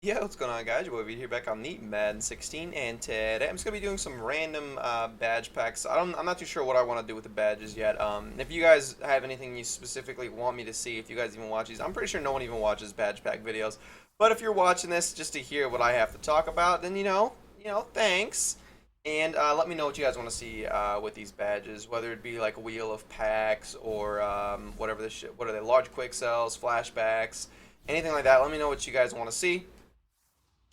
Yeah, what's going on, guys? Your boy V here back on the Madden 16, and today I'm just gonna be doing some random badge packs. I'm not too sure what I want to do with the badges yet. If you guys have anything you specifically want me to see, if you guys even watch these, I'm pretty sure no one even watches badge pack videos. But if you're watching this just to hear what I have to talk about, then thanks. And let me know what you guys want to see with these badges, whether it be like a wheel of packs or whatever this shit. What are they? Large quick sells, flashbacks, anything like that. Let me know what you guys want to see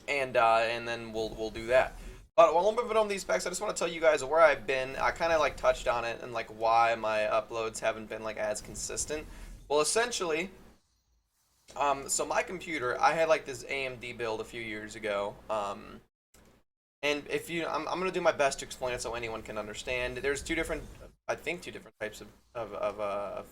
and then we'll do that. But while I'm moving on these packs, I just want to tell you guys where I've been. I kind of like touched on it and like why my uploads haven't been like as consistent. Well, essentially, so my computer, I had like this AMD build a few years ago. And if you, I'm gonna do my best to explain it so anyone can understand. There's two different, I think, two different types of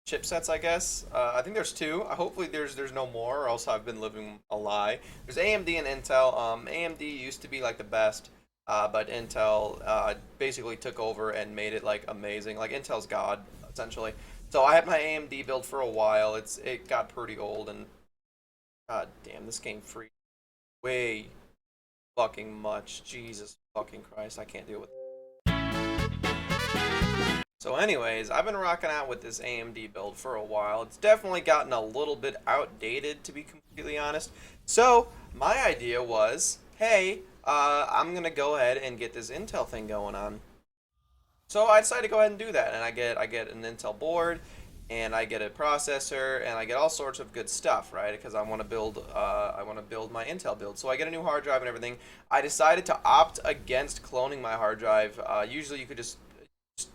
chipsets, I guess. I think there's two. Hopefully there's no more, or else I've been living a lie. There's AMD and Intel. AMD used to be like the best, but Intel basically took over and made it like amazing. Like Intel's god essentially. So I had my AMD build for a while. It got pretty old, and god damn, this game free way fucking much. Jesus fucking Christ, I can't deal with. So anyways, I've been rocking out with this AMD build for a while. It's definitely gotten a little bit outdated, to be completely honest. So my idea was, hey, I'm gonna go ahead and get this Intel thing going on. So I decided to go ahead and do that, and I get an Intel board, and I get a processor, and I get all sorts of good stuff, right? Because I want to build my Intel build. So I get a new hard drive and everything. I decided to opt against cloning my hard drive. Usually you could just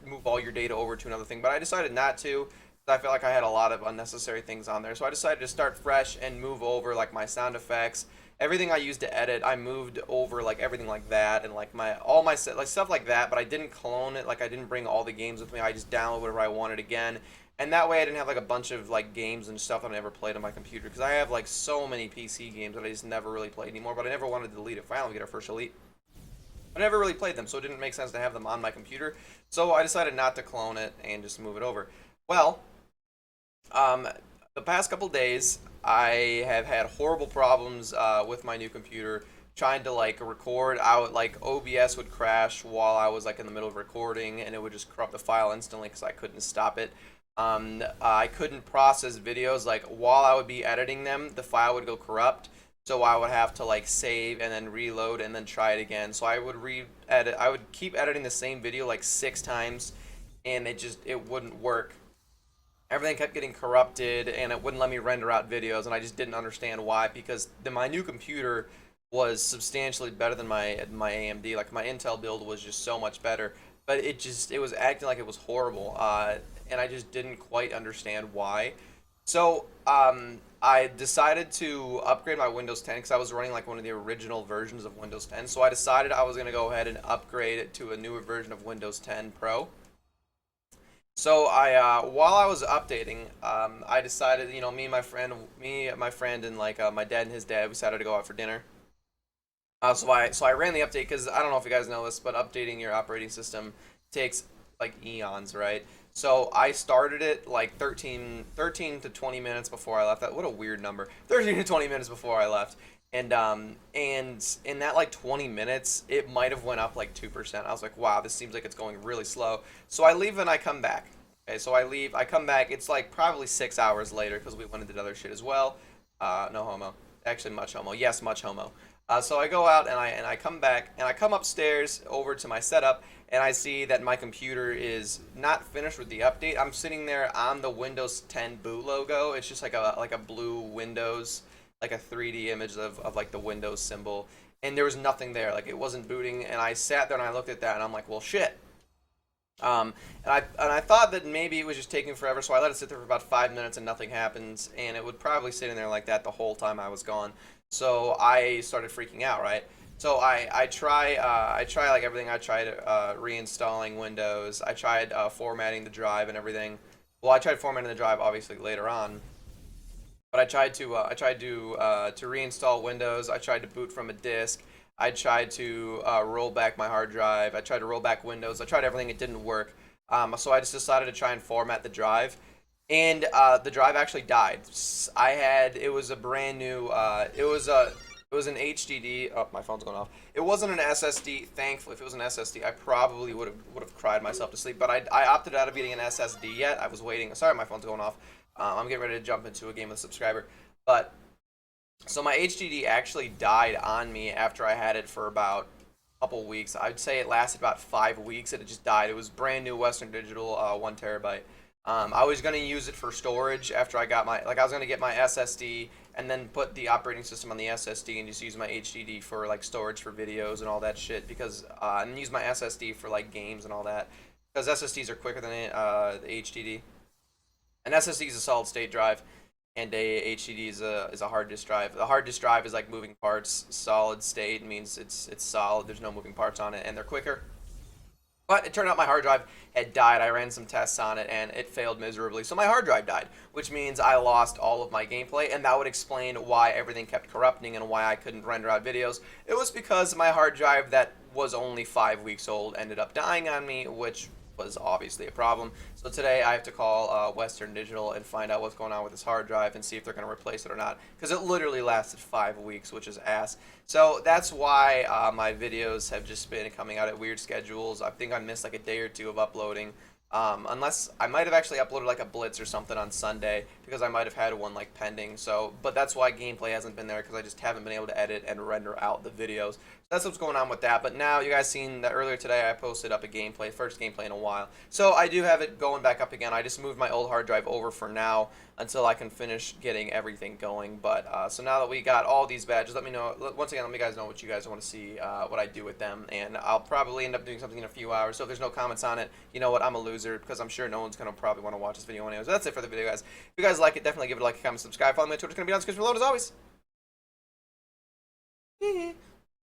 move all your data over to another thing, but I decided not to. I felt like I had a lot of unnecessary things on there, so I decided to start fresh and move over like my sound effects, everything I used to edit. I moved over like everything like that, and like my all my set like stuff like that. But I didn't clone it. Like I didn't bring all the games with me. I just downloaded whatever I wanted again, and that way I didn't have like a bunch of like games and stuff that I never played on my computer because I have like so many PC games that I just never really played anymore. But I never wanted to delete it. Finally, get our first Elite. I never really played them, so it didn't make sense to have them on my computer. So I decided not to clone it and just move it over. Well, um, the past couple days, I have had horrible problems with my new computer trying to like record out. Like OBS would crash while I was like in the middle of recording, and it would just corrupt the file instantly because I couldn't stop it. I couldn't process videos. Like while I would be editing them, the file would go corrupt. So I would have to like save and then reload and then try it again. So I would re-edit. I would keep editing the same video like 6 times, and it wouldn't work. Everything kept getting corrupted, and it wouldn't let me render out videos, and I just didn't understand why. Because my new computer was substantially better than my AMD. Like my Intel build was just so much better, but it was acting like it was horrible, and I just didn't quite understand why. So I decided to upgrade my Windows 10 because I was running like one of the original versions of Windows 10. So I decided I was going to go ahead and upgrade it to a newer version of Windows 10 Pro. So while I was updating, I decided, my friend, and like my dad and his dad, we decided to go out for dinner. So I ran the update because I don't know if you guys know this, but updating your operating system takes like eons, right? So I started it like 13 to 20 minutes before I left. What a weird number. 13 to 20 minutes before I left. And in that like 20 minutes, it might have went up like 2%. I was like, wow, this seems like it's going really slow. So I leave and I come back. Okay, so I leave, I come back. It's like probably 6 hours later because we went and did other shit as well. No homo. Actually, much homo. Yes, much homo. So I go out and I come back and I come upstairs over to my setup and I see that my computer is not finished with the update. I'm sitting there on the Windows 10 boot logo. It's just like a blue Windows, like a 3D image of like the Windows symbol, and there was nothing there. Like it wasn't booting, and I sat there and I looked at that and I'm like, well, shit. And I thought that maybe it was just taking forever, so I let it sit there for about 5 minutes and nothing happens, and it would probably sit in there like that the whole time I was gone. So I started freaking out, right? So I try like everything. I tried reinstalling Windows. I tried formatting the drive and everything. Well, I tried formatting the drive obviously later on, but I tried to reinstall Windows. I tried to boot from a disk. I tried to roll back my hard drive. I tried to roll back Windows. I tried everything. It didn't work. So I just decided to try and format the drive. and the drive actually died. I had it was a brand new. It was an HDD. Oh, my phone's going off. It wasn't an SSD. Thankfully, if it was an SSD, I probably would have cried myself to sleep. But I opted out of getting an SSD yet. I was waiting. Sorry, my phone's going off. I'm getting ready to jump into a game with a subscriber. But so my HDD actually died on me after I had it for about a couple weeks. I'd say it lasted about 5 weeks and it just died. It was brand new Western Digital, 1 terabyte. I was gonna use it for storage after I got I was gonna get my SSD and then put the operating system on the SSD and just use my HDD for like storage for videos and all that shit because and use my SSD for like games and all that because SSDs are quicker than the HDD. An SSD is a solid state drive, and a HDD is a hard disk drive. The hard disk drive is like moving parts. Solid state means it's solid. There's no moving parts on it, and they're quicker. But it turned out my hard drive had died. I ran some tests on it and it failed miserably. So my hard drive died, which means I lost all of my gameplay, and that would explain why everything kept corrupting and why I couldn't render out videos. It was because my hard drive that was only 5 weeks old ended up dying on me, which was obviously a problem. So today I have to call Western Digital and find out what's going on with this hard drive and see if they're going to replace it or not. Because it literally lasted 5 weeks, which is ass. So that's why my videos have just been coming out at weird schedules. I think I missed like a day or two of uploading. Unless I might have actually uploaded like a blitz or something on Sunday because I might have had one like pending. So, but that's why gameplay hasn't been there because I just haven't been able to edit and render out the videos. So that's what's going on with that. But now you guys seen that earlier today I posted up a gameplay, first gameplay in a while. So I do have it going back up again. I just moved my old hard drive over for now until I can finish getting everything going. But so now that we got all these badges, let me know. Once again, let me guys know what you guys want to see, what I do with them, and I'll probably end up doing something in a few hours. So if there's no comments on it, you know what? I'm a loser because I'm sure no one's gonna probably want to watch this video anyway. So that's it for the video, guys. If you guys like it, definitely give it a like, comment, subscribe, follow me on Twitter. It's gonna be on the description below as always.